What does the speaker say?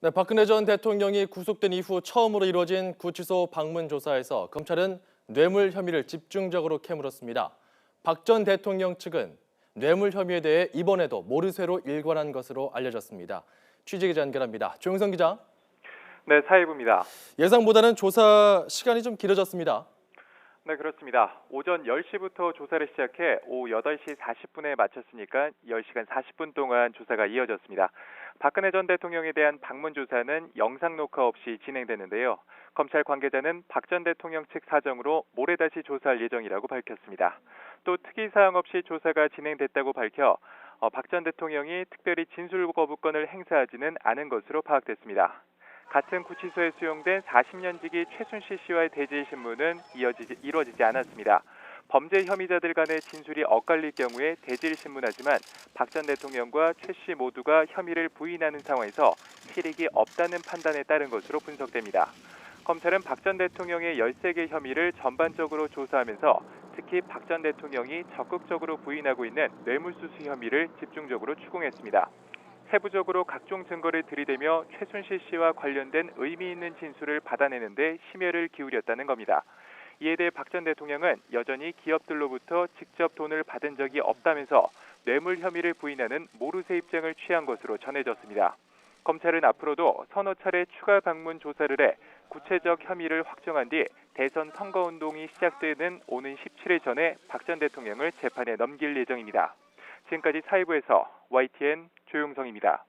네, 박근혜 전 대통령이 구속된 이후 처음으로 이루어진 구치소 방문 조사에서 검찰은 뇌물 혐의를 집중적으로 캐물었습니다. 박 전 대통령 측은 뇌물 혐의에 대해 이번에도 모르쇠로 일관한 것으로 알려졌습니다. 취재 기자 연결합니다. 조영선 기자. 네, 사회부입니다. 예상보다는 조사 시간이 좀 길어졌습니다. 네, 그렇습니다. 오전 10시부터 조사를 시작해 오후 8시 40분에 마쳤으니까 10시간 40분 동안 조사가 이어졌습니다. 박근혜 전 대통령에 대한 방문 조사는 영상 녹화 없이 진행되는데요. 검찰 관계자는 박 전 대통령 측 사정으로 모레 다시 조사할 예정이라고 밝혔습니다. 또 특이사항 없이 조사가 진행됐다고 밝혀 박 전 대통령이 특별히 진술 거부권을 행사하지는 않은 것으로 파악됐습니다. 같은 구치소에 수용된 40년지기 최순실 씨와의 대질 신문은 이루어지지 않았습니다. 범죄 혐의자들 간의 진술이 엇갈릴 경우에 대질 신문하지만 박 전 대통령과 최 씨 모두가 혐의를 부인하는 상황에서 실익이 없다는 판단에 따른 것으로 분석됩니다. 검찰은 박 전 대통령의 13개 혐의를 전반적으로 조사하면서 특히 박 전 대통령이 적극적으로 부인하고 있는 뇌물수수 혐의를 집중적으로 추궁했습니다. 세부적으로 각종 증거를 들이대며 최순실 씨와 관련된 의미 있는 진술을 받아내는 데 심혈을 기울였다는 겁니다. 이에 대해 박 전 대통령은 여전히 기업들로부터 직접 돈을 받은 적이 없다면서 뇌물 혐의를 부인하는 모르쇠 입장을 취한 것으로 전해졌습니다. 검찰은 앞으로도 서너 차례 추가 방문 조사를 해 구체적 혐의를 확정한 뒤 대선 선거운동이 시작되는 오는 17일 전에 박 전 대통령을 재판에 넘길 예정입니다. 지금까지 사회부에서 YTN 조용성입니다.